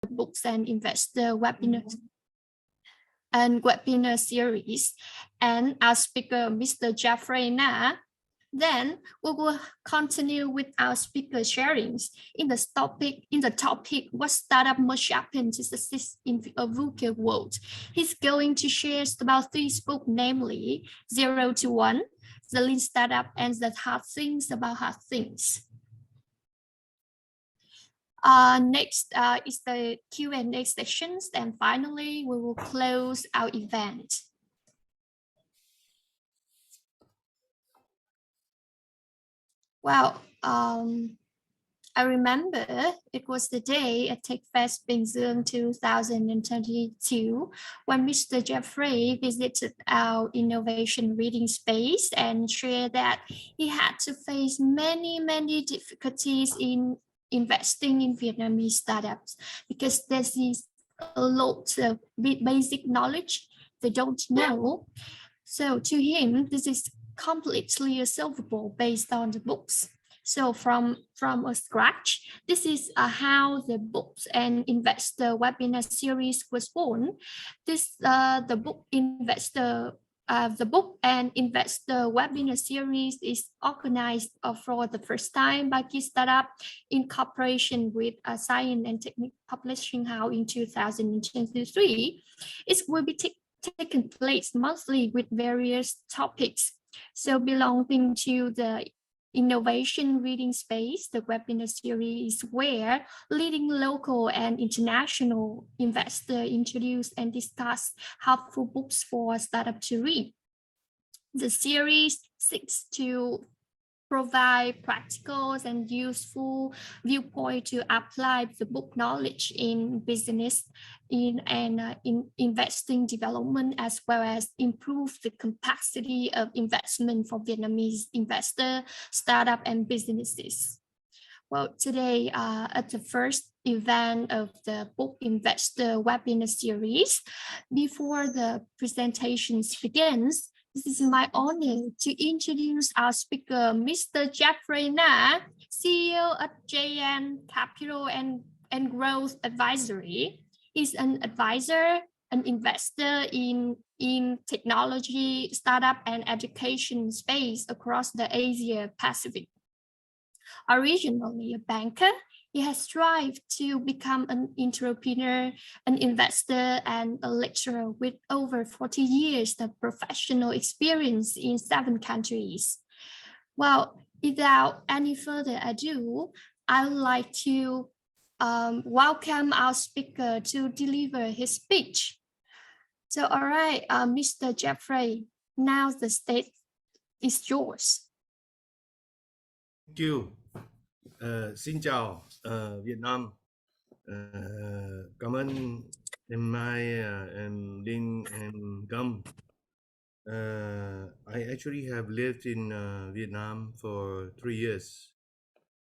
Books and Investor webinar series, and our speaker, Mr. Jeffrey Na. Then we will continue with our speaker sharings in the topic what startup must happen to succeed in a VUCA world. He's going to share about 3 books, namely 0 to 1, The Lean Startup, and The Hard Things About Hard Things. Next is the Q&A sessions, and finally we will close our event. Well, I remember it was the day at TechFest Bình 2022 when Mr. Jeffrey visited our innovation reading space and shared that he had to face many difficulties in investing in Vietnamese startups because there's a lot of basic knowledge they don't know. So to him, this is completely solvable based on the books. So from a scratch, this is how the Books and Investor webinar series was born. The Book and Investor webinar series is organized for the first time by Key Startup in cooperation with Science and Technique Publishing House in 2023. It will be taken place monthly with various topics. So belonging to the innovation reading space, the webinar series where leading local and international investors introduce and discuss helpful books for startups to read. The series seeks to provide practical and useful viewpoint to apply the book knowledge in business in investing development, as well as improve the capacity of investment for Vietnamese investor, startup, and businesses. Well, today at the first event of the Book Investor webinar series, before the presentations begins, this is my honor to introduce our speaker, Mr. Jeffrey Na, CEO at JN Capital and Growth Advisory. He's an advisor, an investor in technology, startup, and education space across the Asia Pacific. Originally a banker, he has strived to become an entrepreneur, an investor, and a lecturer with over 40 years of professional experience in 7 countries. Well, without any further ado, I would like to welcome our speaker to deliver his speech. So, all right, Mr. Jeffrey, now the stage is yours. Thank you. Xin chào Việt Nam. Cảm ơn em Mai and Linh and Gum. I actually have lived in Vietnam for 3 years.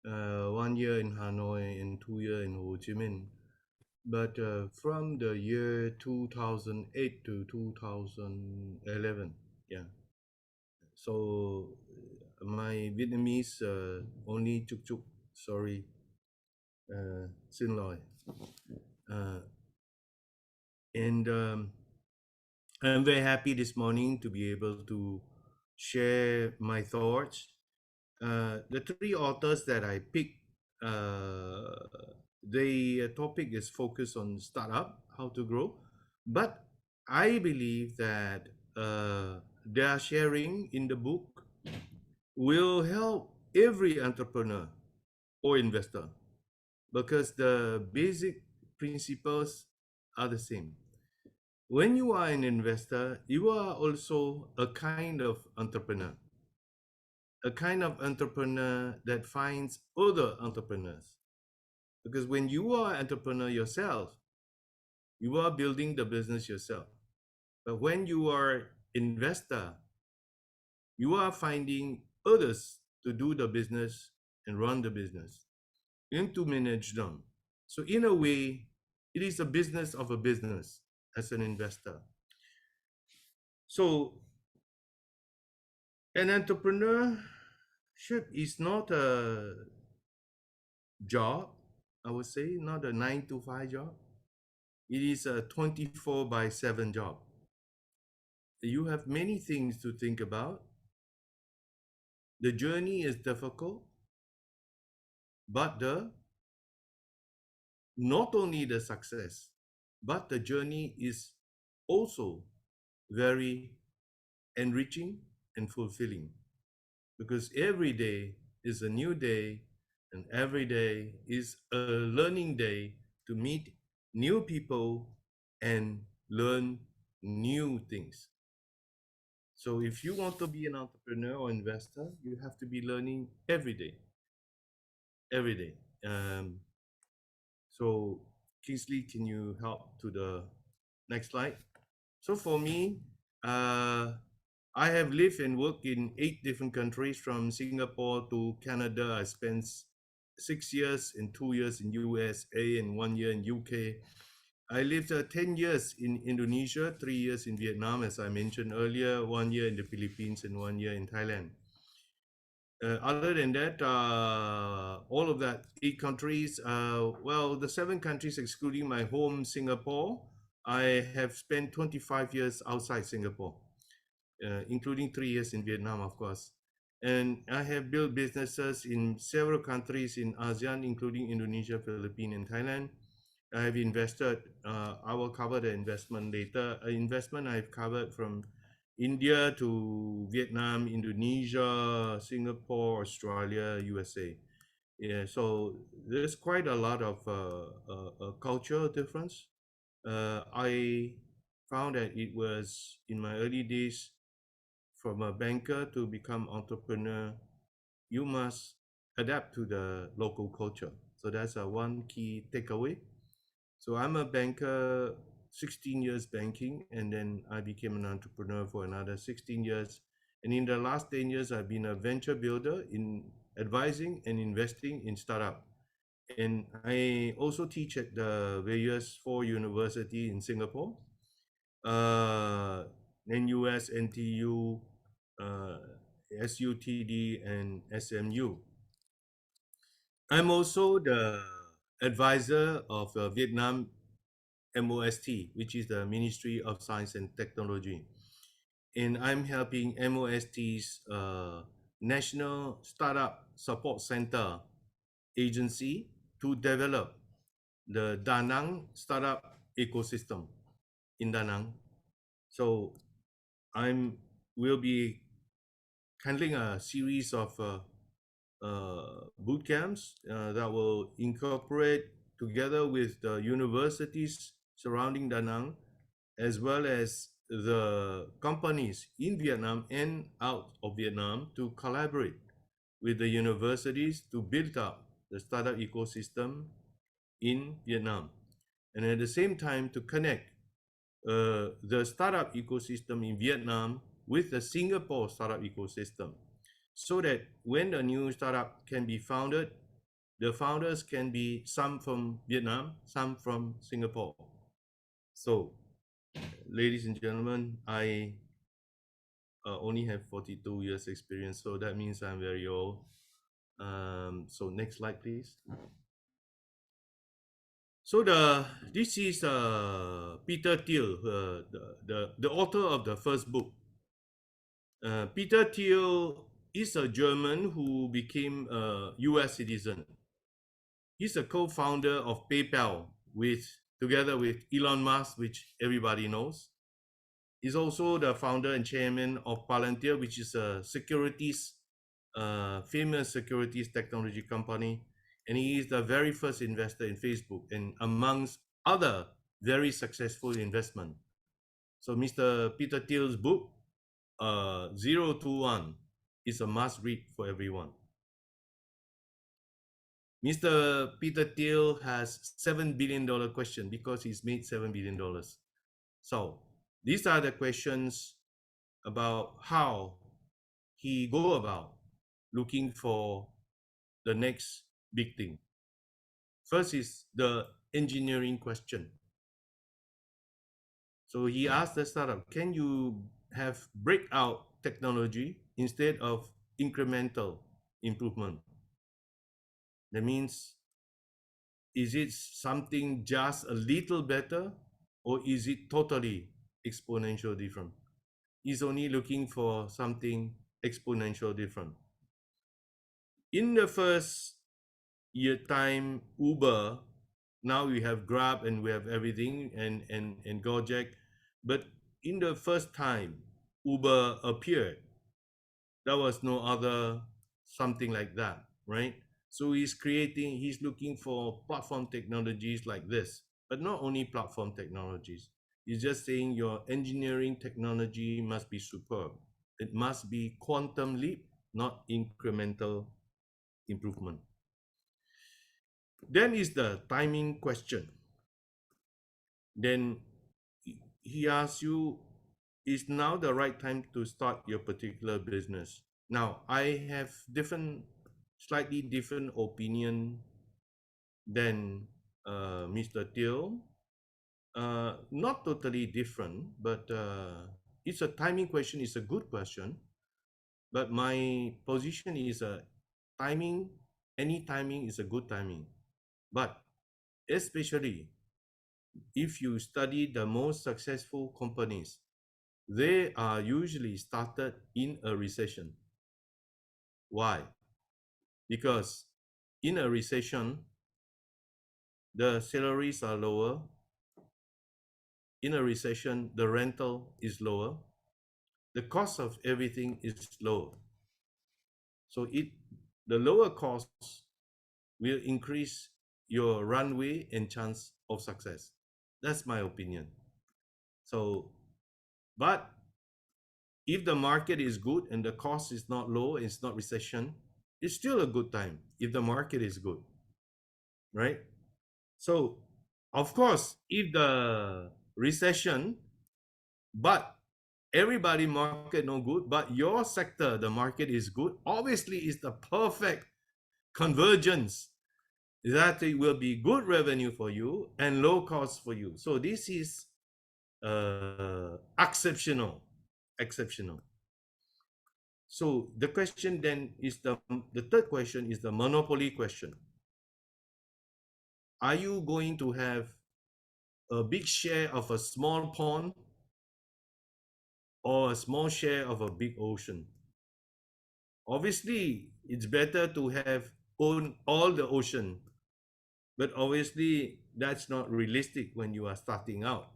1 year in Hanoi and 2 years in Ho Chi Minh. But from the year 2008 to 2011, yeah. So my Vietnamese only chuk chuk, sorry, xin lỗi. And I'm very happy this morning to be able to share my thoughts. The 3 authors that I picked, the topic is focused on startup, how to grow. But I believe that their sharing in the book will help every entrepreneur or investor because the basic principles are the same. When you are an investor, you are also a kind of entrepreneur that finds other entrepreneurs. Because when you are an entrepreneur yourself, you are building the business yourself. But when you are investor, you are finding others to do the business and run the business and to manage them. So in a way, it is a business of a business as an investor. So an entrepreneurship is not a job, I would say, not a 9-to-5 job. It is a 24/7 job. You have many things to think about. The journey is difficult, but the not only the success, but the journey is also very enriching and fulfilling, because every day is a new day, and every day is a learning day to meet new people and learn new things. So if you want to be an entrepreneur or investor, you have to be learning every day, every day. So Kingsley, can you help to the next slide? So for me, uh, I have lived and worked in 8 different countries, from Singapore to Canada. I spent 6 years and 2 years in USA and 1 year in UK. I lived 10 years in Indonesia, 3 years in Vietnam, as I mentioned earlier, 1 year in the Philippines and 1 year in Thailand. Other than that, all of that 8 countries, well, the 7 countries excluding my home, Singapore, I have spent 25 years outside Singapore, including 3 years in Vietnam, of course. And I have built businesses in several countries in ASEAN, including Indonesia, Philippines, and Thailand. I have invested, I will cover the investment later. Investment I've covered from India to Vietnam, Indonesia, Singapore, Australia, USA. Yeah, so there's quite a lot of cultural difference. I found that it was in my early days, from a banker to become entrepreneur, you must adapt to the local culture. So that's one key takeaway. So I'm a banker, 16 years banking, and then I became an entrepreneur for another 16 years. And in the last 10 years, I've been a venture builder in advising and investing in startup. And I also teach at the various 4 universities in Singapore, NUS, NTU, uh, SUTD, and SMU. I'm also the advisor of Vietnam MOST, which is the Ministry of Science and Technology. And I'm helping MOST's National Startup Support Center agency to develop the Da Nang startup ecosystem in Da Nang. So I'm will be handling a series of boot camps that will incorporate, together with the universities surrounding Da Nang, as well as the companies in Vietnam and out of Vietnam, to collaborate with the universities to build up the startup ecosystem in Vietnam. And at the same time, to connect the startup ecosystem in Vietnam with the Singapore startup ecosystem, so that when a new startup can be founded, the founders can be some from Vietnam, some from Singapore. So, ladies and gentlemen, I only have 42 years experience, so that means I'm very old. So next slide, please. So this is Peter Thiel, the author of the first book. Peter Thiel is a German who became a US citizen. He's a co-founder of PayPal together with Elon Musk, which everybody knows. He's also the founder and chairman of Palantir, which is a famous securities technology company. And he is the very first investor in Facebook, and amongst other very successful investment. So Mr. Peter Thiel's book, 0 to 1, is a must read for everyone. Mr. Peter Thiel has $7 billion question because he's made $7 billion. So these are the questions about how he go about looking for the next big thing. First is the engineering question. So he asked the startup, can you have breakout technology instead of incremental improvement? That means Is it something just a little better, or is it totally exponential different? He's only looking for something exponential different. In the first year time, Uber, now we have Grab and we have everything and Gojek. But in the first time Uber appeared, there was no other something like that, right? So he's looking for platform technologies like this, but not only platform technologies. He's just saying your engineering technology must be superb. It must be quantum leap, not incremental improvement. Then is the timing question. Then he asks you, is now the right time to start your particular business? Now, I have slightly different opinion than Mr. Teo. Not totally different, but it's a timing question. It's a good question, but my position is timing. Any timing is a good timing, but especially if you study the most successful companies, they are usually started in a recession. Why? Because in a recession, the salaries are lower. In a recession, the rental is lower. The cost of everything is lower. So the lower costs will increase your runway and chance of success. That's my opinion. So, but if the market is good and the cost is not low, it's not recession, it's still a good time if the market is good, right? So, of course, if the recession, but everybody market no good, but your sector, the market is good, obviously it's the perfect convergence that it will be good revenue for you and low cost for you. So this is exceptional. So the question then is the third question is the monopoly question. Are you going to have a big share of a small pond or a small share of a big ocean? Obviously, it's better to own all the ocean, but obviously that's not realistic when you are starting out.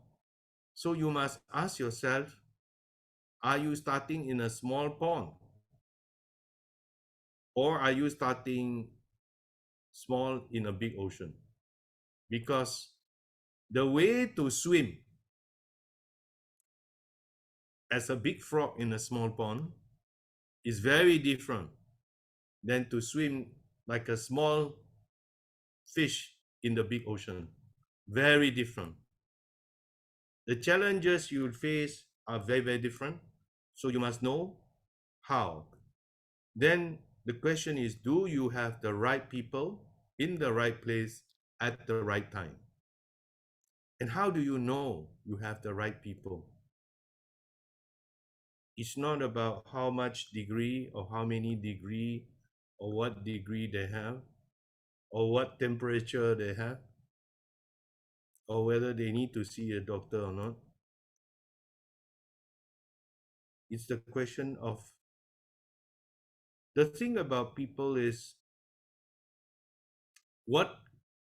So you must ask yourself, are you starting in a small pond? Or are you starting small in a big ocean? Because the way to swim as a big frog in a small pond is very different than to swim like a small fish in the big ocean. Very different. The challenges you will face are very different. So you must know how. Then the question is, do you have the right people in the right place at the right time? And how do you know you have the right people? It's not about how much degree or how many degree or what degree they have or what temperature they have or whether they need to see a doctor or not. It's the question of the thing about people is what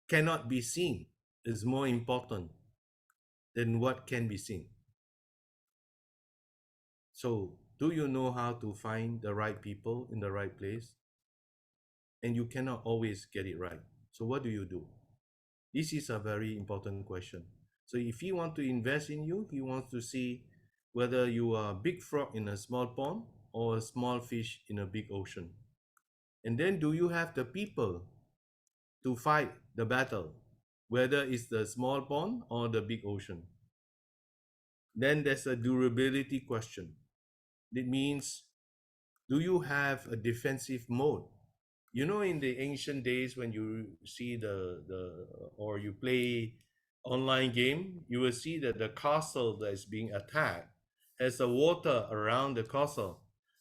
cannot be seen is more important than what can be seen. So, do you know how to find the right people in the right place? And you cannot always get it right. So, what do you do? This is a very important question. So, if he wants to invest in you, he wants to see whether you are a big frog in a small pond or a small fish in a big ocean. And then, do you have the people to fight the battle, whether it's the small pond or the big ocean? Then there's a durability question. It means, do you have a defensive mode? You know, in the ancient days when you see or you play online game, you will see that the castle that is being attacked has a water around the castle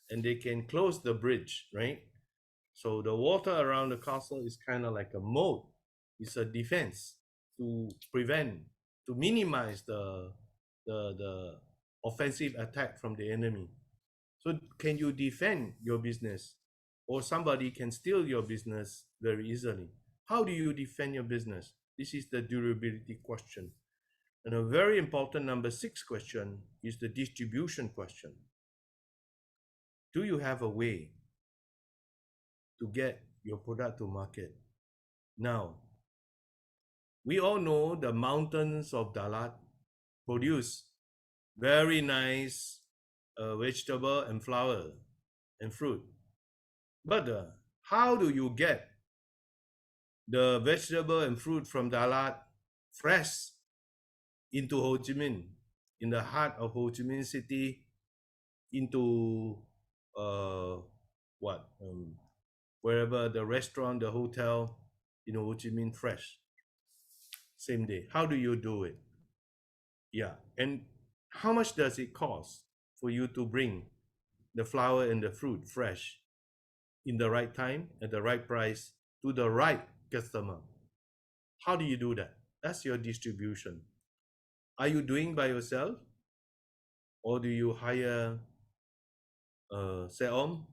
and they can close the bridge, right? So the water around the castle is kind of like a moat. It's a defense to prevent, to minimize the offensive attack from the enemy. So can you defend your business, or somebody can steal your business very easily? How do you defend your business? This is the durability question. And a very important number 6 question is the distribution question. Do you have a way to get your product to market? Now, we all know the mountains of Dalat produce very nice vegetable and flower and fruit. But how do you get the vegetable and fruit from Dalat fresh into Ho Chi Minh, in the heart of Ho Chi Minh City, into uh, what wherever the restaurant, the hotel in Ho Chi Minh, fresh, same day? How do you do it? Yeah, and how much does it cost for you to bring the flower and the fruit fresh in the right time at the right price to the right customer? How do you do that? That's your distribution. Are you doing by yourself, or do you hire xe ôm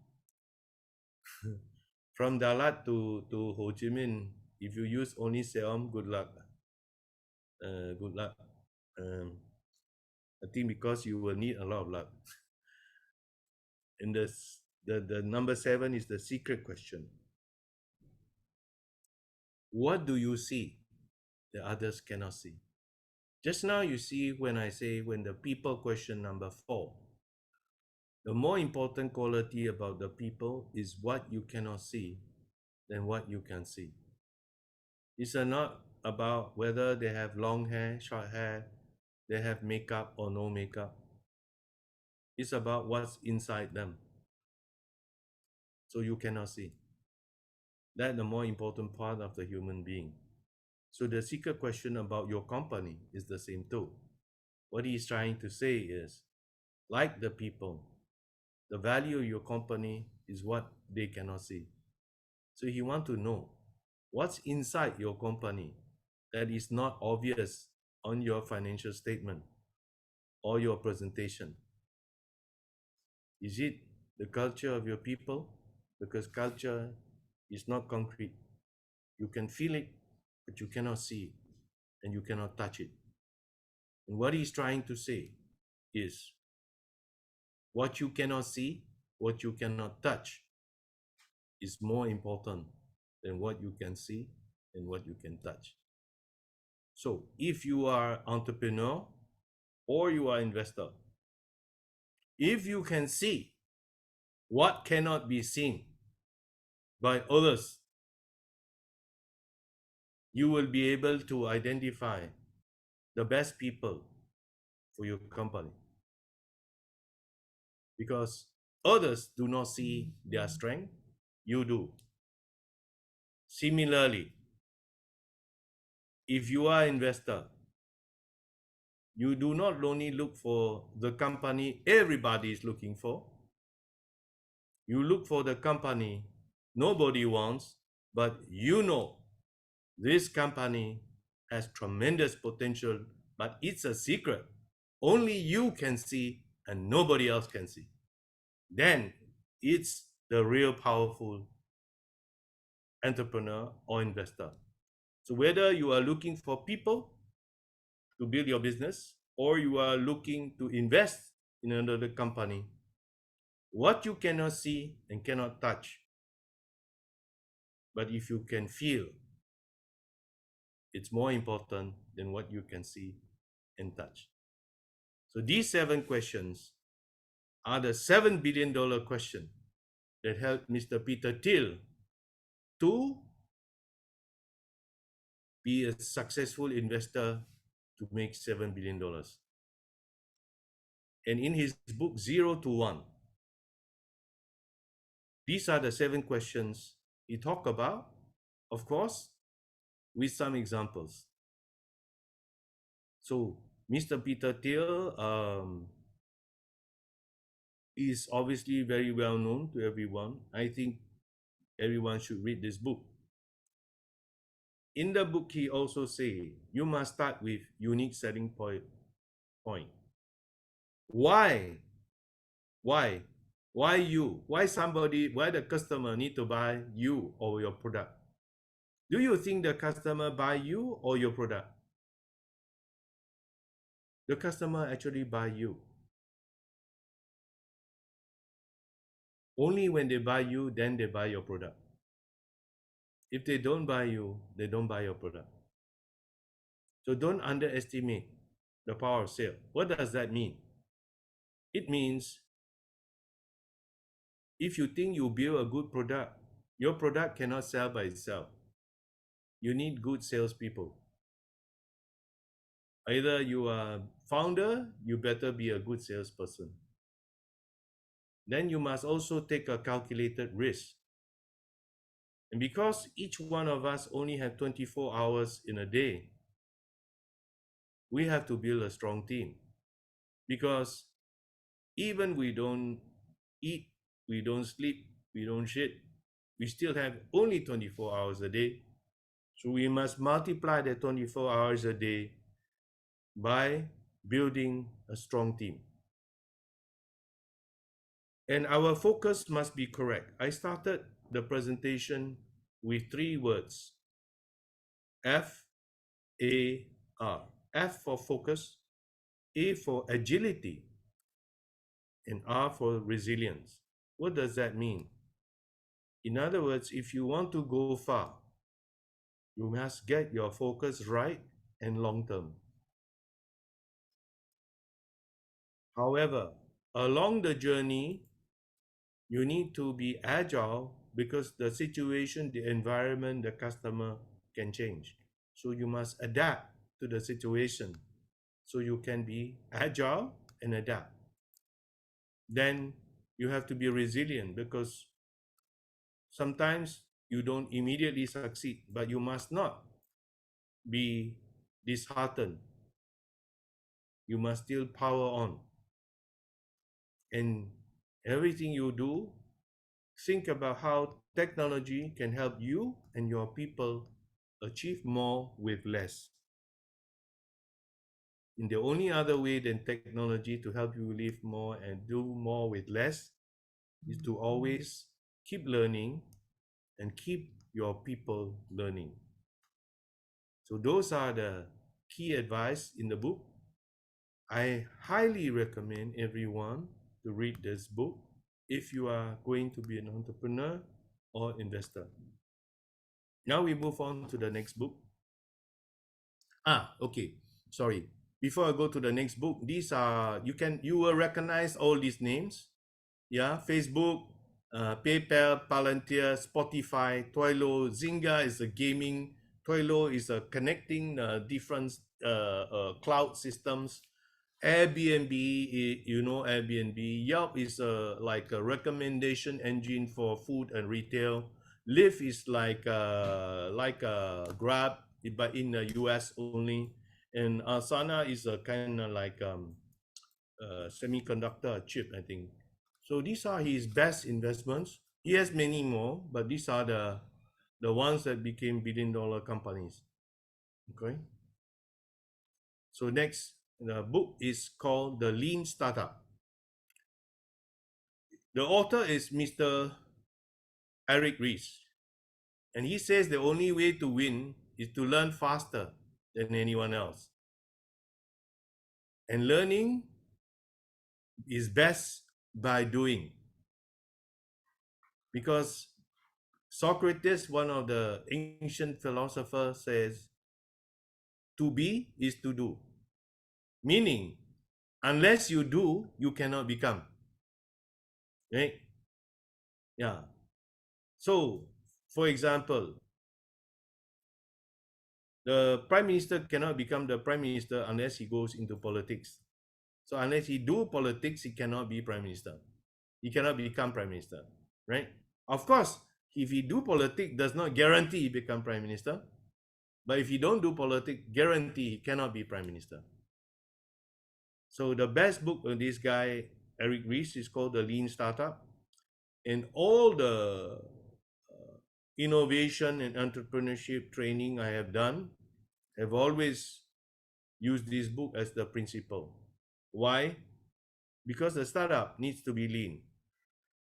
from Dalat to Ho Chi Minh? If you use only xe ôm, good luck. Good luck. I think because you will need a lot of luck. And the number 7 is the secret question. What do you see that others cannot see? Just now you see when I say, when the people question number 4, the more important quality about the people is what you cannot see than what you can see. It's not about whether they have long hair, short hair, they have makeup or no makeup. It's about what's inside them. So you cannot see. That's the more important part of the human being. So the secret question about your company is the same too. What he's trying to say is, like the people, the value of your company is what they cannot see. So he want to know what's inside your company that is not obvious on your financial statement or your presentation. Is it the culture of your people? Because culture is not concrete. You can feel it, but you cannot see it, and you cannot touch it. And what he's trying to say is, what you cannot see, what you cannot touch, is more important than what you can see and what you can touch. So if you are entrepreneur or you are investor, if you can see what cannot be seen by others, you will be able to identify the best people for your company. Because others do not see their strength, you do. Similarly, if you are an investor, you do not only look for the company everybody is looking for. You look for the company nobody wants, but you know this company has tremendous potential, but it's a secret. Only you can see and nobody else can see. Then it's the real powerful entrepreneur or investor. So whether you are looking for people to build your business, or you are looking to invest in another company, what you cannot see and cannot touch, but if you can feel, it's more important than what you can see and touch. So these 7 questions are the $7 billion question that helped Mr. Peter Thiel to be a successful investor, to make $7 billion. And in his book, 0 to 1, these are the 7 questions he talked about, of course, with some examples. So Mr. Peter Thiel is obviously very well known to everyone. I think everyone should read this book. In the book, he also say you must start with unique selling point. Why? Why? Why you? Why somebody? Why the customer need to buy you or your product? Do you think the customer buy you or your product? The customer actually buy you. Only when they buy you, then they buy your product. If they don't buy you, they don't buy your product. So don't underestimate the power of sale. What does that mean? It means if you think you build a good product, your product cannot sell by itself. You need good salespeople. Either you are founder, you better be a good salesperson. Then you must also take a calculated risk. And because each one of us only have 24 hours in a day, we have to build a strong team. Because even we don't eat, we don't sleep, we don't shit, we still have only 24 hours a day. So we must multiply the 24 hours a day by building a strong team. And our focus must be correct. I started the presentation with 3 words: FAR. F for focus, A for agility, and R for resilience. What does that mean? In other words, if you want to go far, you must get your focus right and long term. However, along the journey, you need to be agile because the situation, the environment, the customer can change. So you must adapt to the situation so you can be agile and adapt. Then you have to be resilient because sometimes you don't immediately succeed, but you must not be disheartened. You must still power on. And everything you do, think about how technology can help you and your people achieve more with less. And the only other way than technology to help you live more and do more with less is to always keep learning and keep your people learning. So those are the key advice in the book. I highly recommend everyone to read this book if you are going to be an entrepreneur or investor. Now we move on to the next book. Okay. Sorry. Before I go to the next book, these are you will recognize all these names. Yeah, Facebook, PayPal, Palantir, Spotify, Twilio, Zynga is a gaming. Twilio is a connecting different cloud systems. Airbnb, you know Airbnb. Yelp is like a recommendation engine for food and retail. Lyft is like a Grab, but in the US only. And Asana is a kind of like semiconductor chip, I think. So these are his best investments. He has many more, but these are the ones that became billion-dollar companies. Okay. So next, the book is called The Lean Startup. The author is Mr. Eric Ries, and he says the only way to win is to learn faster than anyone else. And learning is best by doing. Because Socrates, one of the ancient philosophers, says, to be is to do. Meaning, unless you do, you cannot become. Right? Yeah. So, for example, the prime minister cannot become the prime minister unless he goes into politics. So unless he do politics, he cannot be prime minister. He cannot become prime minister, right? Of course, if he do politics, does not guarantee he become prime minister. But if he don't do politics, guarantee he cannot be prime minister. So the best book of this guy, Eric Ries, is called The Lean Startup. And all the innovation and entrepreneurship training I have done, I've always used this book as the principle. Why? Because the startup needs to be lean.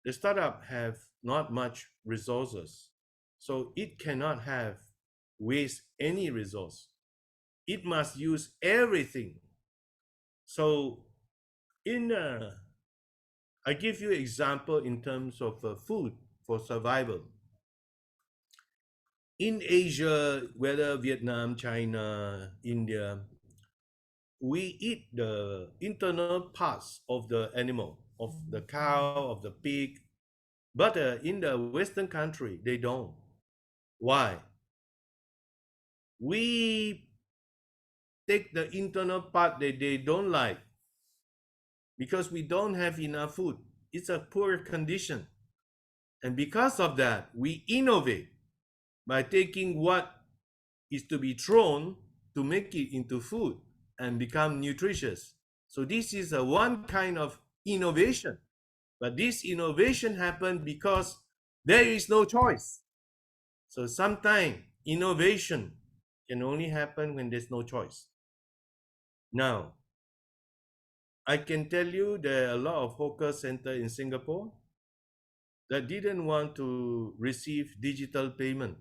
The startup have not much resources, so it cannot have waste any resource. It must use everything. So in I give you example in terms of food for survival. In Asia, whether Vietnam, China, India, we eat the internal parts of the animal, of the cow, of the pig. But in the Western country, they don't. Why? We take the internal part that they don't like because we don't have enough food. It's a poor condition. And because of that, we innovate by taking what is to be thrown to make it into food and become nutritious. So this is a one kind of innovation. But this innovation happened because there is no choice. So sometimes innovation can only happen when there's no choice. Now, I can tell you there are a lot of hawker center in Singapore that didn't want to receive digital payment.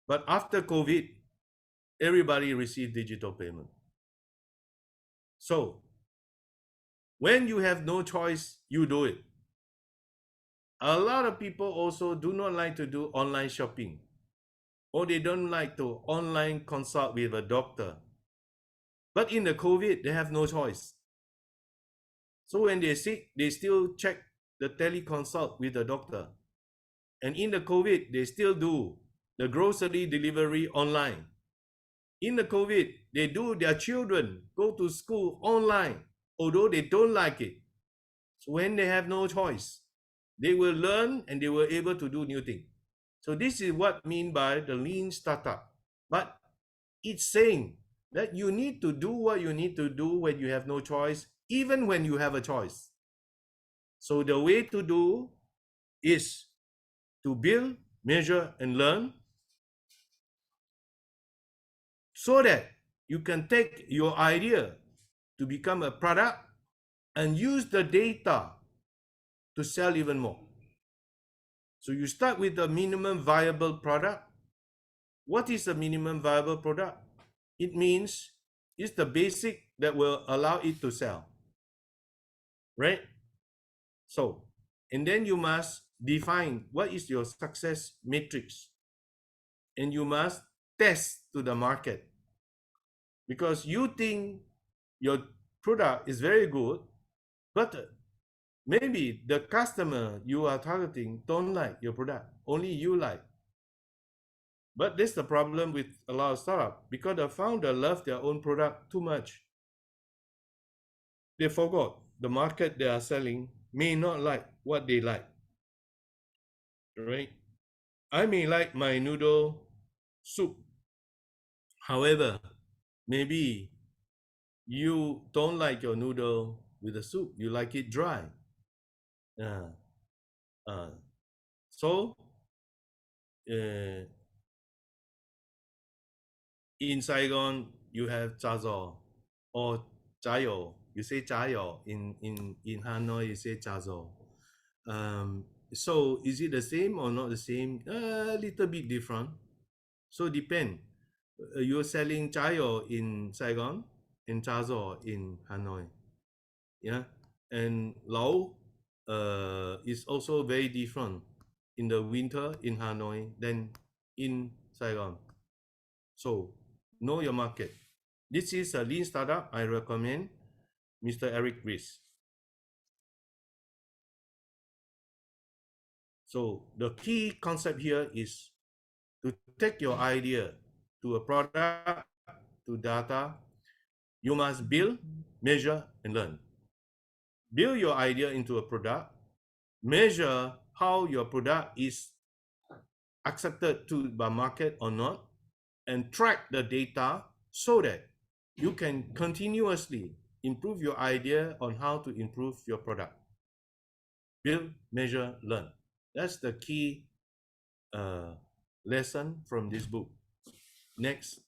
But after COVID, everybody received digital payment. So when you have no choice, you do it. A lot of people also do not like to do online shopping, or they don't like to online consult with a doctor. But in the COVID, they have no choice. So when they're sick, they still check the teleconsult with the doctor. And in the COVID, they still do the grocery delivery online. In the COVID, they do their children go to school online, although they don't like it. So when they have no choice, they will learn and they were able to do new things. So this is what I mean by the lean startup. But it's saying that you need to do what you need to do when you have no choice, even when you have a choice. So the way to do is to build, measure, and learn so that you can take your idea to become a product and use the data to sell even more. So you start with the minimum viable product. What is a minimum viable product? It means it's the basic that will allow it to sell, right? So, and then you must define what is your success matrix, and you must test to the market because you think your product is very good, but maybe the customer you are targeting don't like your product, only you like. But this is the problem with a lot of startups because the founder love their own product too much. They forgot the market they are selling may not like what they like, right? I may like my noodle soup. However, maybe you don't like your noodle with the soup. You like it dry. Uh, uh, so uh, in Saigon, you have chazo or chayo. You say chayo. In Hanoi, you say chazo. So is it the same or not the same? A little bit different. So depend. You're selling chayo in Saigon and chazo in Hanoi. Yeah. And Lao is also very different in the winter in Hanoi than in Saigon. So know your market. This is a lean startup. I recommend Mr. Eric Ries. So the key concept here is to take your idea to a product, to data. You must build, measure, and learn. Build your idea into a product. Measure how your product is accepted to by market or not, and track the data so that you can continuously improve your idea on how to improve your product. Build, measure, learn. That's the key lesson from this book. Next,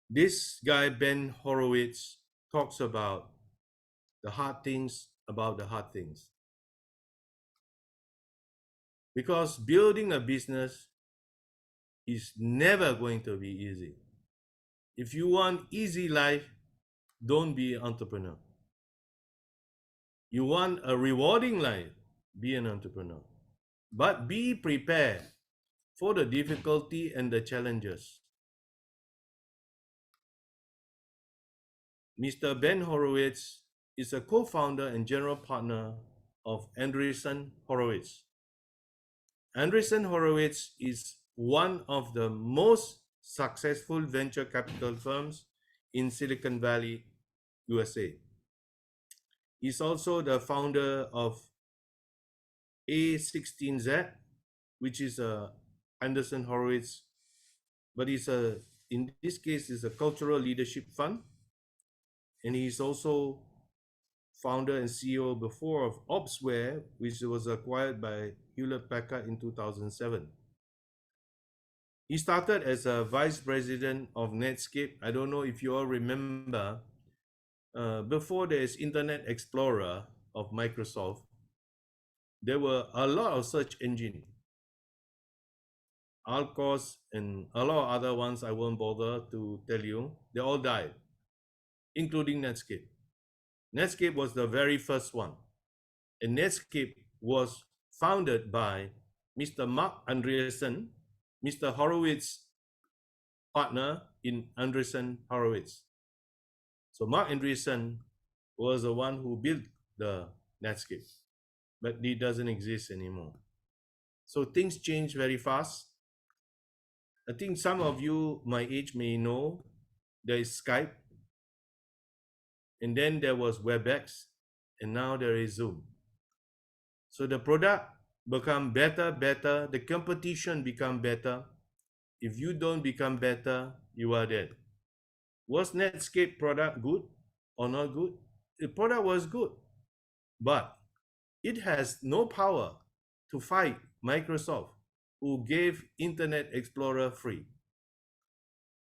this guy Ben Horowitz talks about the hard things about the hard things. Because building a business is never going to be easy. If you want easy life, don't be an entrepreneur. You want a rewarding life, be an entrepreneur. But be prepared for the difficulty and the challenges. Mr. Ben Horowitz is a co-founder and general partner of Andreessen Horowitz. Andreessen Horowitz is one of the most successful venture capital firms in Silicon Valley, USA. He's also the founder of A16Z, which is a Andreessen Horowitz, but in this case, is a cultural leadership fund. And he's also founder and CEO before of Opsware, which was acquired by Hewlett Packard in 2007. He started as a vice president of Netscape. I don't know if you all remember, before there's Internet Explorer of Microsoft, there were a lot of search engines, Alcos and a lot of other ones I won't bother to tell you. They all died, including Netscape. Netscape was the very first one. And Netscape was founded by Mr. Mark Andreessen, Mr. Horowitz partner in Andreessen Horowitz. So Mark Andreessen was the one who built the Netscape, but it doesn't exist anymore. So things change very fast. I think some of you my age may know there is Skype, and then there was WebEx, and now there is Zoom. So the product become better, the competition become better. If you don't become better, you are dead. Was Netscape product good or not good? The product was good, but it has no power to fight Microsoft, who gave Internet Explorer free.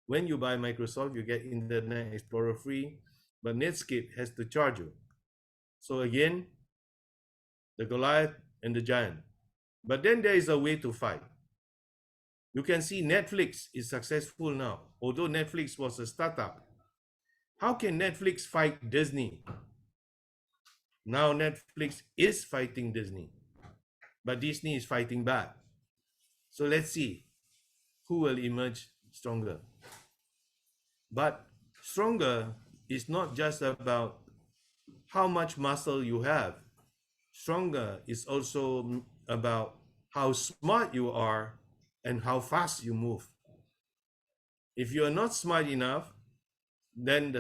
When you buy Microsoft, you get Internet Explorer free, but Netscape has to charge you. So again, the Goliath and the giant. But then there is a way to fight. You can see Netflix is successful now, although Netflix was a startup. How can Netflix fight Disney? Now Netflix is fighting Disney, but Disney is fighting back. So let's see who will emerge stronger. But stronger is not just about how much muscle you have. Stronger is also about how smart you are and how fast you move. If you are not smart enough, then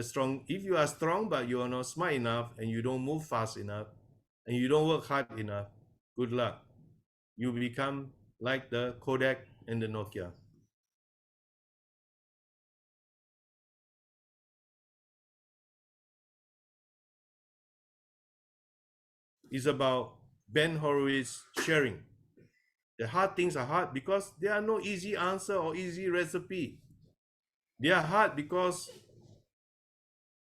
if you are strong but you are not smart enough and you don't move fast enough and you don't work hard enough, good luck. You become like the Kodak and the Nokia. It's about Ben Horowitz sharing. The hard things are hard because there are no easy answer or easy recipe. They are hard because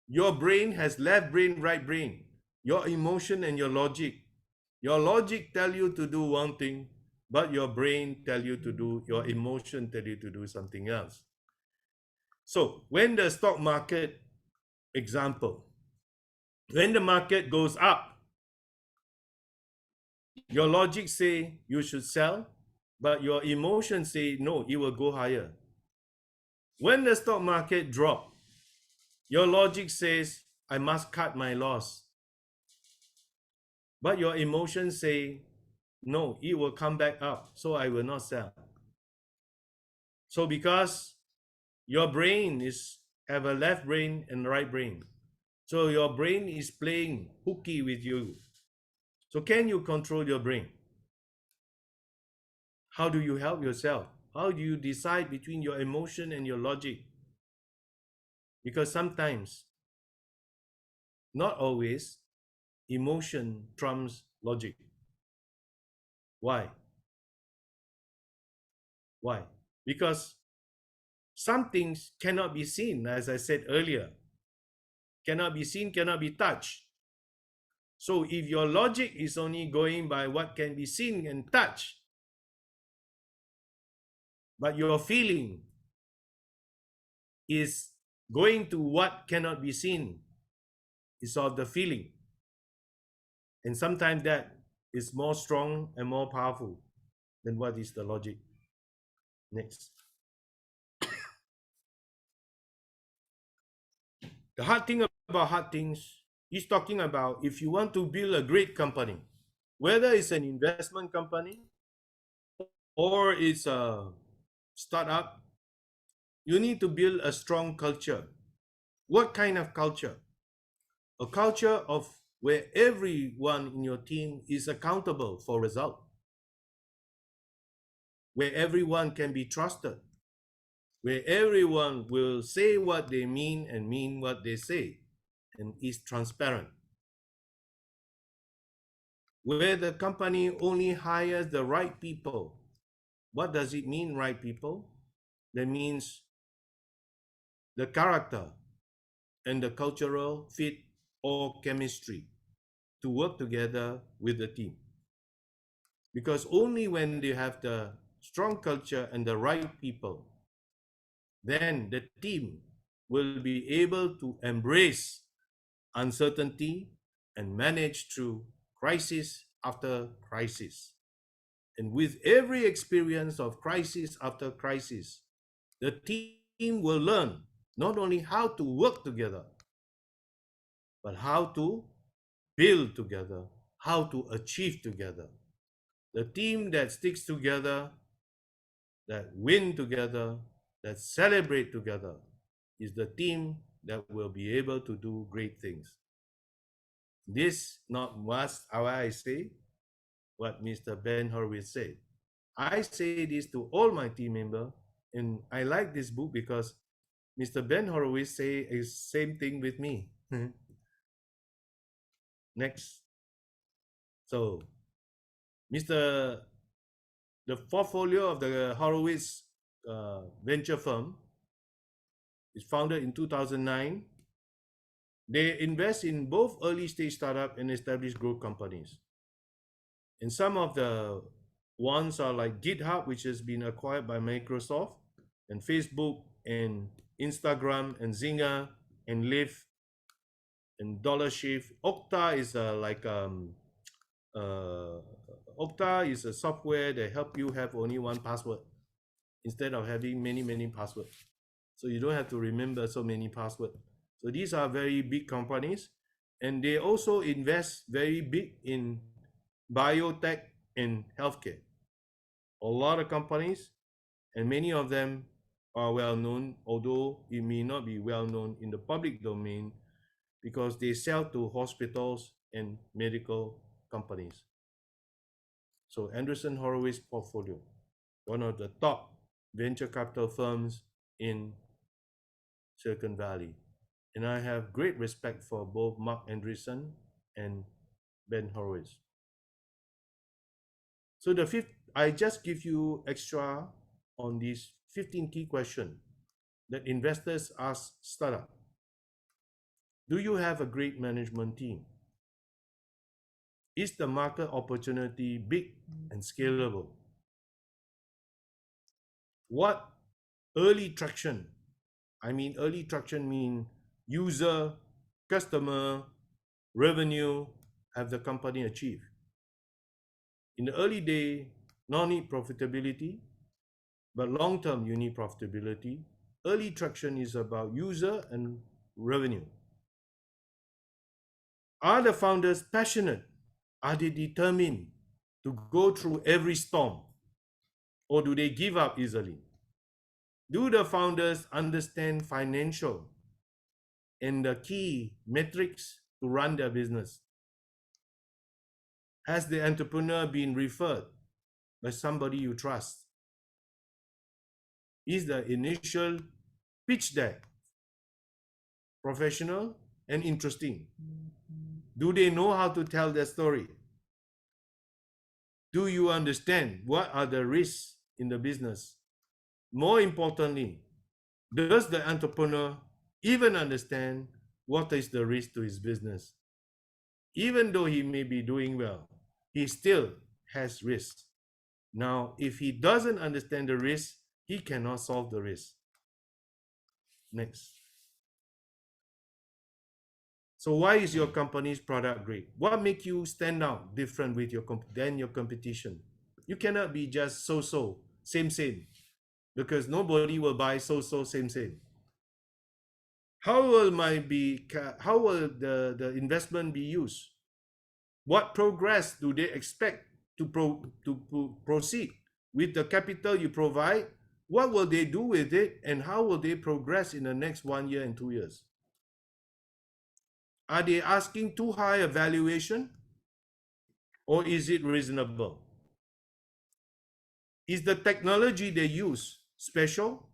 your brain has left brain, right brain. Your emotion and your logic. Your logic tell you to do one thing, but your brain tell you to do, your emotion tell you to do something else. So when the stock market, example, when the market goes up, your logic say you should sell, but your emotion say no, it will go higher. When the stock market drop, your logic says I must cut my loss, but your emotions say no, it will come back up, so I will not sell. So because your brain have a left brain and right brain, so your brain is playing hooky with you. So can you control your brain? How do you help yourself? How do you decide between your emotion and your logic? Because sometimes, not always, emotion trumps logic. Why? Why? Because some things cannot be seen, as I said earlier, cannot be seen, cannot be touched. So if your logic is only going by what can be seen and touched, but your feeling is going to what cannot be seen, is of the feeling. And sometimes that is more strong and more powerful than what is the logic. Next. The hard thing about hard things, he's talking about if you want to build a great company, whether it's an investment company or it's a startup, you need to build a strong culture. What kind of culture? A culture of where everyone in your team is accountable for result, where everyone can be trusted, where everyone will say what they mean and mean what they say, and is transparent. Where the company only hires the right people. What does it mean, right people? That means the character and the cultural fit or chemistry to work together with the team. Because only when they have the strong culture and the right people, then the team will be able to embrace uncertainty and manage through crisis after crisis. And with every experience of crisis after crisis, the team will learn not only how to work together, but how to build together, how to achieve together. The team that sticks together, that win together, that celebrate together is the team that will be able to do great things. This not must how I say what Mr. Ben Horowitz said. I say this to all my team members, and I like this book because Mr. Ben Horowitz say the same thing with me. Next. So, Mr. The portfolio of the Horowitz venture firm is founded in 2009. They invest in both early stage startup and established growth companies. And some of the ones are like GitHub, which has been acquired by Microsoft, and Facebook, and Instagram, and Zynga, and Lyft, and Dollar Shift. Okta is Okta is a software that help you have only one password instead of having many passwords. So you don't have to remember so many passwords. So these are very big companies, and they also invest very big in biotech and healthcare. A lot of companies, and many of them are well known, although it may not be well known in the public domain because they sell to hospitals and medical companies. So Andreessen Horowitz portfolio, one of the top venture capital firms in Silicon Valley. And I have great respect for both Mark Andreessen and Ben Horowitz. So the fifth, I just give you extra on these 15 key questions that investors ask startup. Do you have a great management team? Is the market opportunity big and scalable? What early traction? I mean, early traction mean user, customer, revenue have the company achieved. In the early day, no need profitability, but long term you need profitability. Early traction is about user and revenue. Are the founders passionate? Are they determined to go through every storm? Or do they give up easily? Do the founders understand financial and the key metrics to run their business? Has the entrepreneur been referred by somebody you trust? Is the initial pitch deck professional and interesting? Do they know how to tell their story? Do you understand what are the risks in the business More importantly, does the entrepreneur even understand what is the risk to his business? Even though he may be doing well, he still has risks. Now, if he doesn't understand the risk, he cannot solve the risk. Next. So why is your company's product great? What makes you stand out different with than your competition? You cannot be just so, same, because nobody will buy so, same. How will the investment be used? What progress do they expect to proceed with the capital you provide? What will they do with it, and how will they progress in the next 1 year and 2 years? Are they asking too high a valuation, or is it reasonable? Is the technology they use special?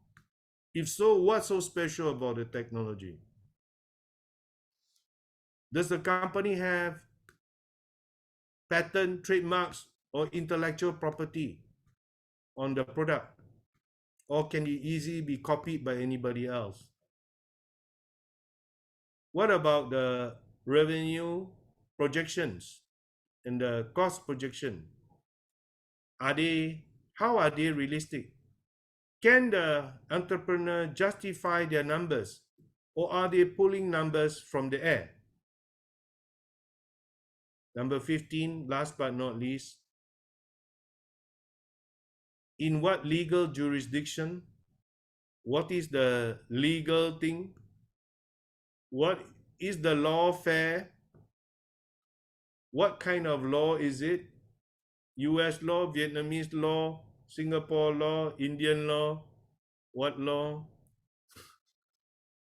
If so, what's so special about the technology? Does the company have patent, trademarks, or intellectual property on the product? Or can it easily be copied by anybody else? What about the revenue projections and the cost projection? How are they realistic? Can the entrepreneur justify their numbers, or are they pulling numbers from the air? Number 15, last but not least, in what legal jurisdiction? What is the legal thing? What is the law fair? What kind of law is it? US law, Vietnamese law, Singapore law, Indian law, what law?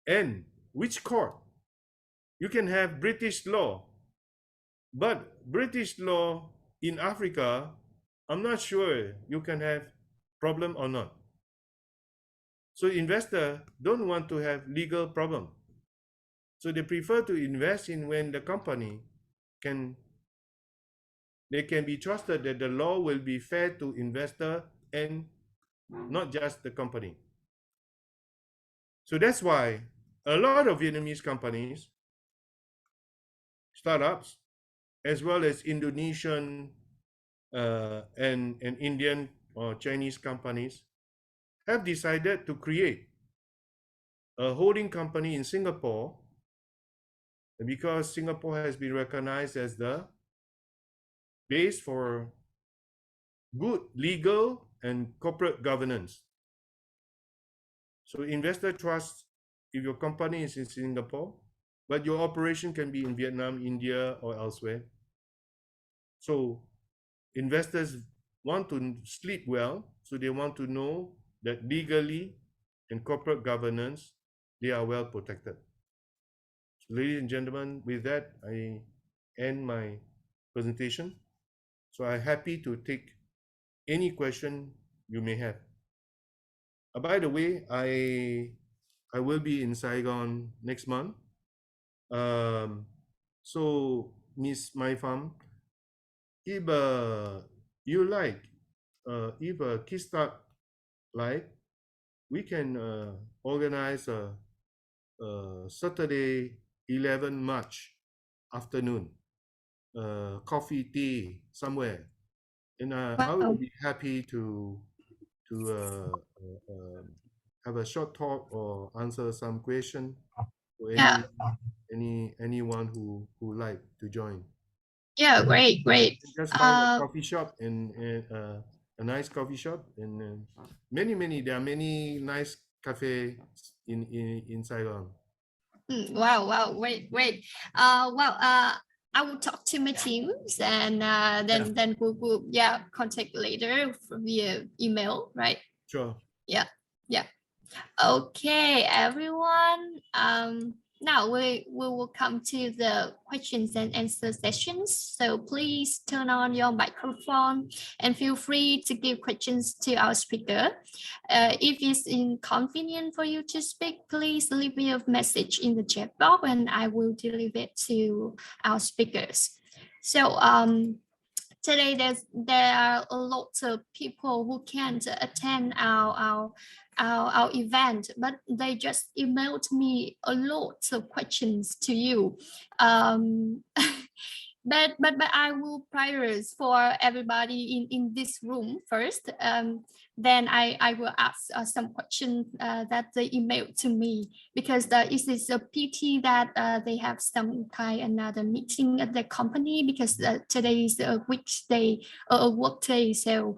And which court? You can have British law, but British law in Africa, I'm not sure you can have problem or not. So investor don't want to have legal problem. So they prefer to invest in when the company can be trusted that the law will be fair to investor and not just the company. So that's why a lot of Vietnamese companies, startups, as well as Indonesian and Indian or Chinese companies, have decided to create a holding company in Singapore, because Singapore has been recognized as the base for good legal and corporate governance. So investor trust if your company is in Singapore, but your operation can be in Vietnam, India, or elsewhere. So investors want to sleep well, so they want to know that legally and corporate governance, they are well protected. So ladies and gentlemen, with that, I end my presentation. So I'm happy to take any question you may have. By the way, I will be in Saigon next month. So Miss Mai Pham, if you like, if a Kickstart like, we can organize a Saturday 11 March afternoon, coffee, tea somewhere, and I will be happy to have a short talk or answer some question for Yeah. anyone who like to join. Yeah, great. Just find a coffee shop and a nice coffee shop, and there are many nice cafes in Saigon. Wow, great. I will talk to my teams, and then we'll contact later via email, right? Sure. Yeah. Okay, everyone. Now we will come to the questions and answer sessions. So please turn on your microphone and feel free to give questions to our speaker. If it's inconvenient for you to speak, please leave me a message in the chat box and I will deliver it to our speakers. So today there are a lot of people who can't attend our event, but they just emailed me a lot of questions to you. um, but I will prioritize for everybody in this room first. Then I will ask some questions that they emailed to me, because it is a pity that they have some kind another meeting at the company, because today is a weekday, a work day. So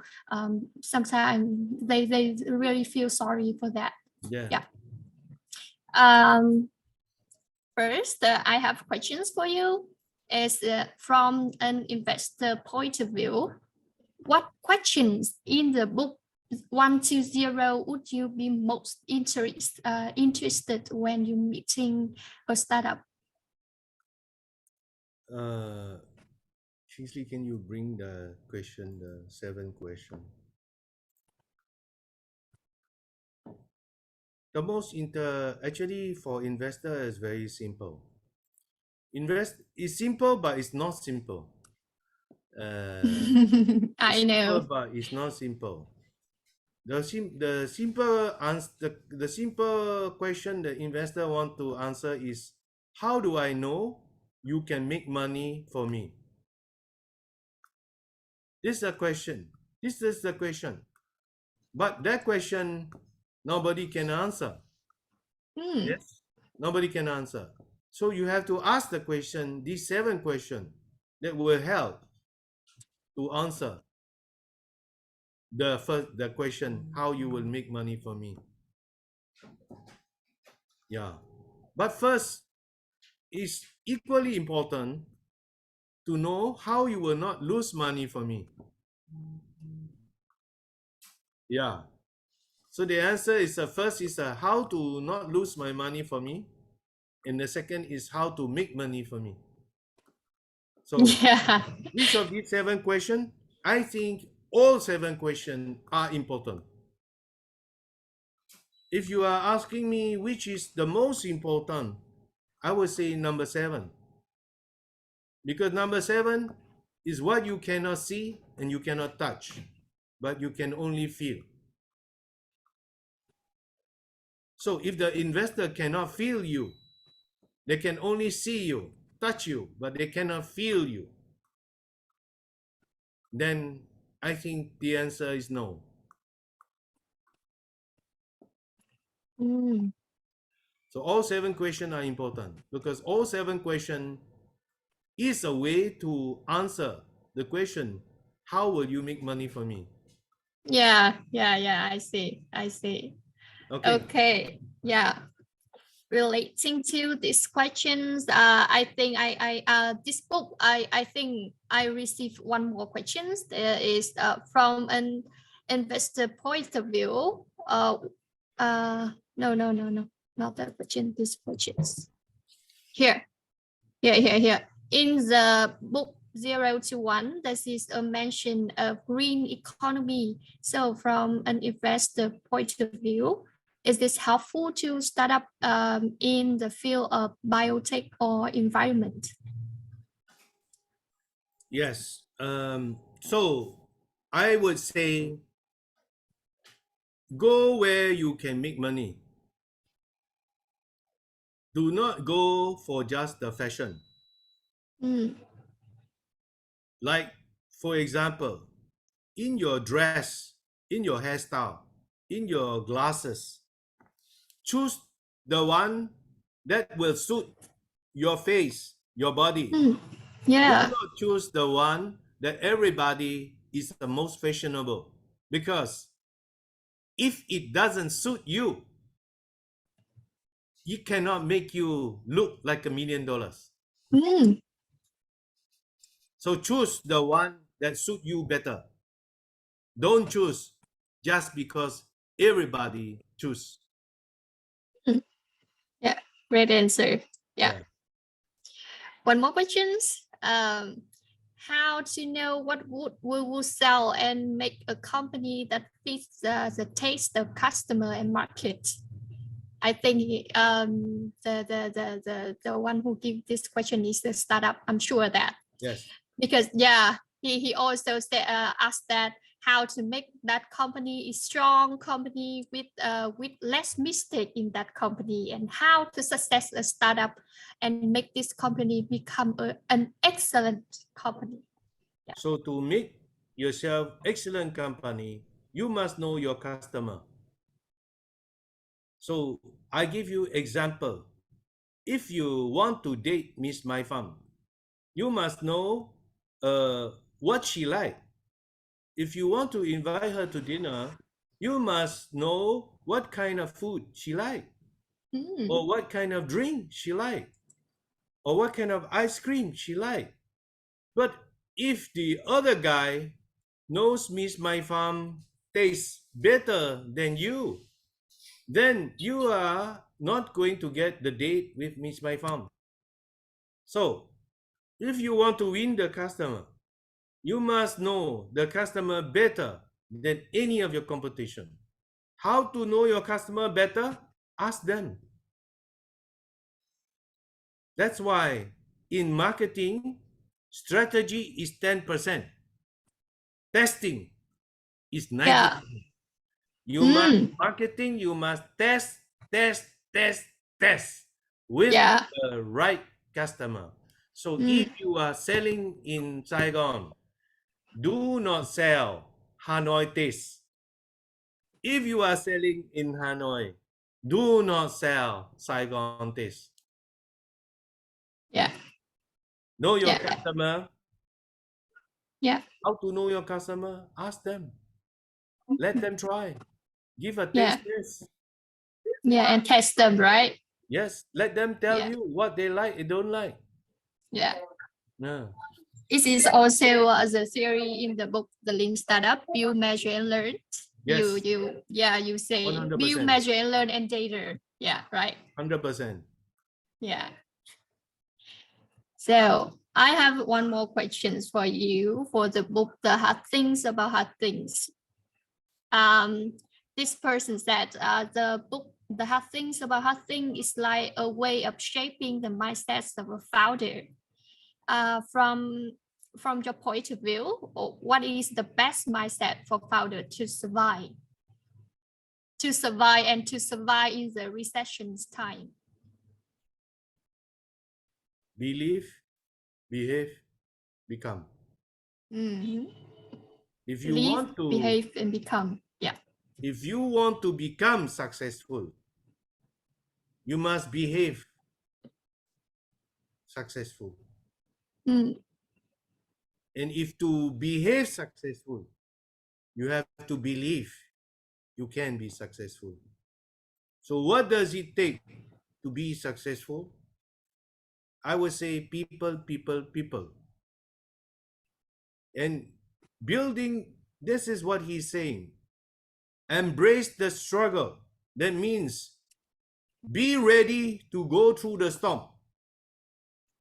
sometimes they really feel sorry for that. Yeah. Yeah. First, I have questions for you. Is from an investor point of view, what questions in the book 120 would you be most interested when you're meeting a startup? Kingsley, can you bring the question, the 7 question? The most actually for investor is very simple. Invest is simple, but it's not simple. It's I simple, know. but it's not simple. The simple answer, the simple question the investor want to answer is, how do I know you can make money for me? This is the question. This is the question. But that question nobody can answer. Hmm. Yes, nobody can answer. So you have to ask the question, these 7 questions that will help to answer the question, how you will make money for me. Yeah. But first, it's equally important to know how you will not lose money for me. Yeah. So the answer is first is how to not lose my money for me, and the second is how to make money for me. So Yeah. which of these 7 questions? I think all 7 questions are important. If you are asking me which is the most important, I would say number 7. Because number 7 is what you cannot see and you cannot touch, but you can only feel. So if the investor cannot feel you, they can only see you, touch you, but they cannot feel you, then I think the answer is no. Hmm. So all 7 questions are important because all 7 questions is a way to answer the question, how will you make money for me? Yeah. I see. I see. Okay. Okay. Yeah. Relating to these questions, I think this book, I think I received one more questions. There is from an investor point of view. No, not that question. This questions here. Here. In the book 0 to 1, this is a mention of green economy. So from an investor point of view, is this helpful to start up in the field of biotech or environment? Yes. So I would say go where you can make money. Do not go for just the fashion. Mm, Like, for example, in your dress, in your hairstyle, in your glasses, choose the one that will suit your face, your body. mm, Do yeah. not choose the one that everybody is the most fashionable, because if it doesn't suit you, it cannot make you look like $1 million. Mm, So choose the one that suit you better. Don't choose just because everybody choose. mm, yeah. Great answer. Yeah. Yeah. One more questions. How to know what wood we will sell and make a company that fits the taste of customer and market? I think the one who give this question is the startup. I'm sure that, Yes. because yeah, he also said asked that how to make that company a strong company with less mistake in that company, and how to success a startup and make this company become an excellent company. Yeah. So to make yourself excellent company, you must know your customer. So I give you example. If you want to date Miss My Farm, you must know what she like. If you want to invite her to dinner, you must know what kind of food she like, or what kind of drink she like, or what kind of ice cream she like. But if the other guy knows Miss My Farm tastes better than you, then you are not going to get the date with Miss My Farm. So, if you want to win the customer, you must know the customer better than any of your competition. How to know your customer better? Ask them. That's why in marketing, strategy is 10%. Testing is 90%. Yeah. You must marketing, you must test, test, test, test with Yeah. the right customer. So if you are selling in Saigon, do not sell Hanoi taste. If you are selling in Hanoi, do not sell Saigon taste. Yeah. Know your Yeah. customer. Yeah. How to know your customer? Ask them. Let them try. Give a Yeah. taste test. Yeah. And test them, right? Yes, let them tell Yeah. you what they like and don't like. Yeah. No. This is also the theory in the book, The Lean Startup: Build, Measure, and Learn. Yes, You say build, 100%. measure, and learn, and data. Yeah, right. 100%. Yeah. So I have one more questions for you for the book, The Hard Things About Hard Things. This person said the book, The Hard Things About Hard Things, is like a way of shaping the mindsets of a founder. From your point of view, what is the best mindset for founder to survive and to survive in the recession's time? Believe, behave, become. If you Believe, want to, behave, and become. Yeah. if you want to become successful, you must behave successful. And if to behave successful, you have to believe you can be successful. So what does it take to be successful? I would say people, people, people. And building, this is what he's saying. Embrace the struggle. That means be ready to go through the storm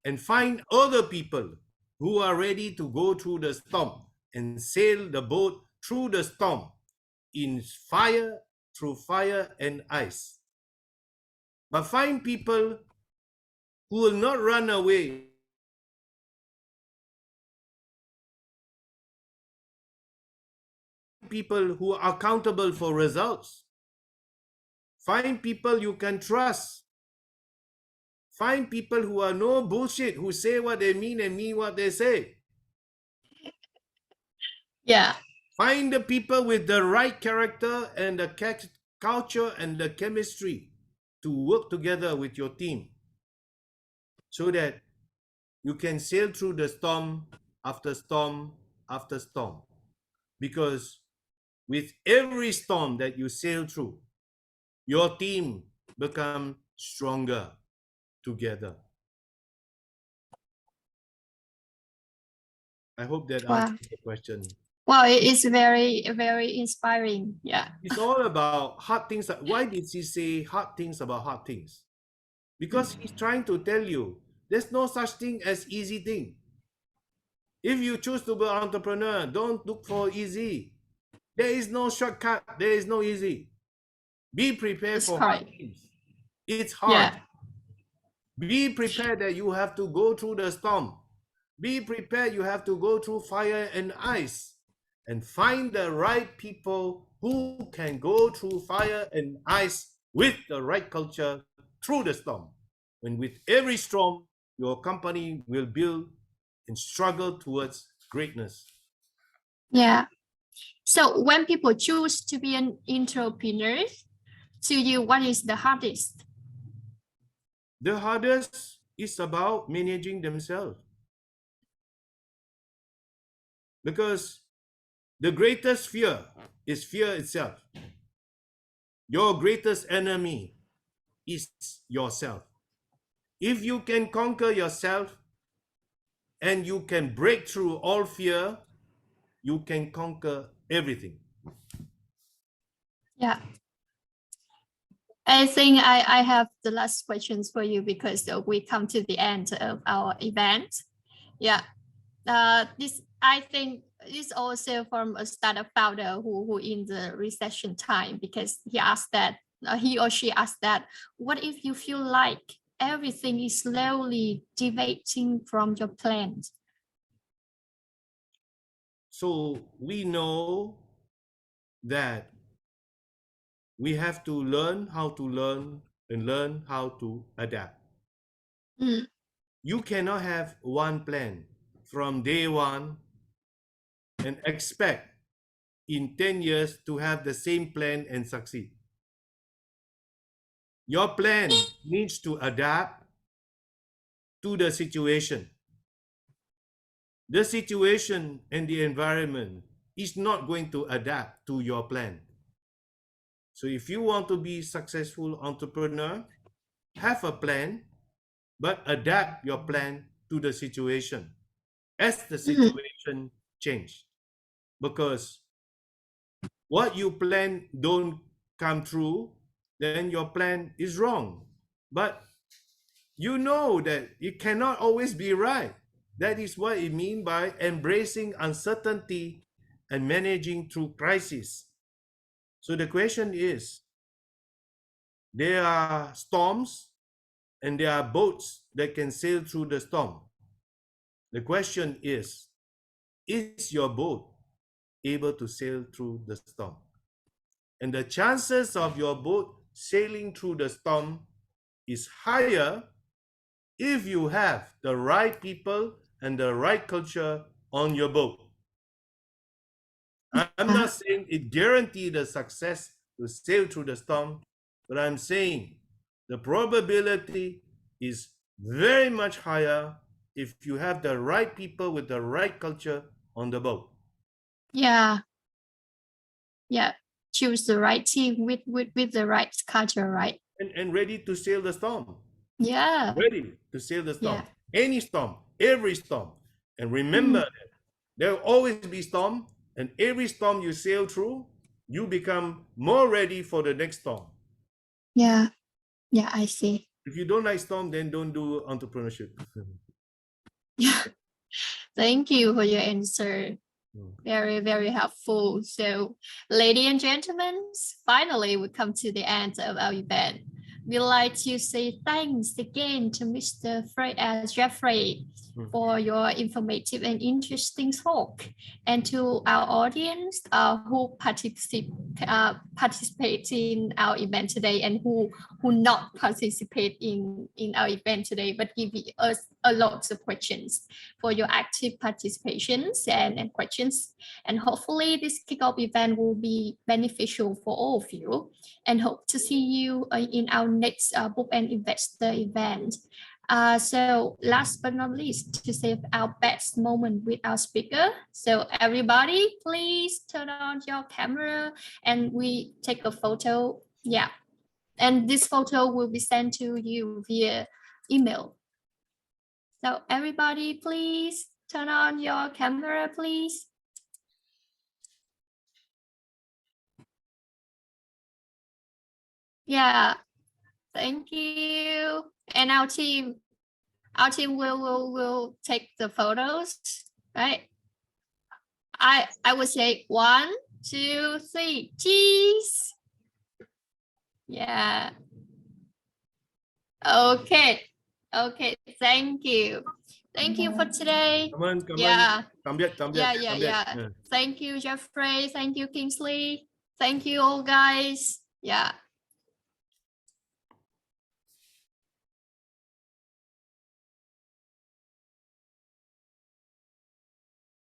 and find other people who are ready to go through the storm and sail the boat through the storm in fire, through fire and ice. But find people who will not run away. People who are accountable for results. Find people you can trust. Find people who are no bullshit, who say what they mean and mean what they say. Yeah. Find the people with the right character and the culture and the chemistry to work together with your team so that you can sail through the storm after storm after storm. Because with every storm that you sail through, your team become stronger together. I hope that Wow. answers the question. Wow, it is very, very inspiring. Yeah. It's all about hard things. Why did he say hard things about hard things? Because he's trying to tell you there's no such thing as easy thing. If you choose to be an entrepreneur, don't look for easy. There is no shortcut. There is no easy. Be prepared It's for hard correct. things. It's hard. Yeah. Be prepared that you have to go through the storm. Be prepared. You have to go through fire and ice and find the right people who can go through fire and ice with the right culture through the storm. And with every storm, your company will build and struggle towards greatness. Yeah. So when people choose to be an entrepreneur, to you, what is the hardest? The hardest is about managing themselves, because the greatest fear is fear itself. Your greatest enemy is yourself. If you can conquer yourself and you can break through all fear, you can conquer everything. Yeah. I think I have the last questions for you because we come to the end of our event. Yeah. This I think is also from a startup founder who in the recession time, because he or she asked that, what if you feel like everything is slowly deviating from your plans? So we know that we have to learn how to learn and learn how to adapt. Mm, You cannot have one plan from day one and expect in 10 years to have the same plan and succeed. Your plan needs to adapt to the situation. The situation and the environment is not going to adapt to your plan. So if you want to be successful entrepreneur, have a plan, but adapt your plan to the situation as the mm, situation change. Because what you plan don't come true, then your plan is wrong. But you know that it cannot always be right. That is what it means by embracing uncertainty and managing through crisis. So the question is, there are storms and there are boats that can sail through the storm. The question is your boat able to sail through the storm? And the chances of your boat sailing through the storm is higher if you have the right people and the right culture on your boat. I'm yeah. not saying it guarantees the success to sail through the storm, but I'm saying the probability is very much higher if you have the right people with the right culture on the boat. Yeah. Yeah. Choose the right team with the right culture, right? And ready to sail the storm. Yeah. Ready to sail the storm. Yeah. Any storm, every storm. And remember Mm, that there will always be storm, and every storm you sail through, you become more ready for the next storm. yeah. Yeah, I see. If you don't like storm, then don't do entrepreneurship. Yeah. Thank you for your answer. Mm. Very, very helpful. So, ladies and gentlemen, finally we come to the end of our event. We'd like to say thanks again to Mr. Jeffrey Mm. for your informative and interesting talk, and to our audience who participate in our event today, and who not participate in our event today, but give us a lot of questions, for your active participations and questions. And hopefully this kickoff event will be beneficial for all of you, and hope to see you in our next Book and Investor event. So last but not least, to save our best moment with our speaker. So everybody, please turn on your camera and we take a photo. Yeah. And this photo will be sent to you via email. So everybody, please turn on your camera, please. Yeah, thank you. And our team will take the photos, right? I would say 1, 2, 3, cheese. Yeah. Okay. Okay, thank you. Thank you for today. Cảm ơn. Yeah. Tạm biệt, Yeah, yeah, tạm biệt. yeah. Thank you, Jeffrey. Thank you, Kingsley. Thank you all, guys. Yeah.